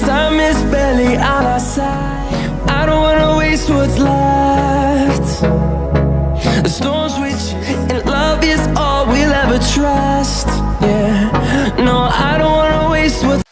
time is barely on our side. I don't wanna waste what's left. The storms which and love is all we'll ever trust. Yeah, no, I don't wanna waste what's.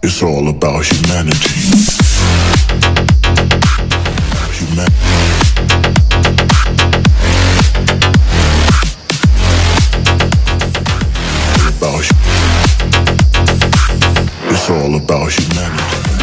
It's all about humanity. It's all about humanity.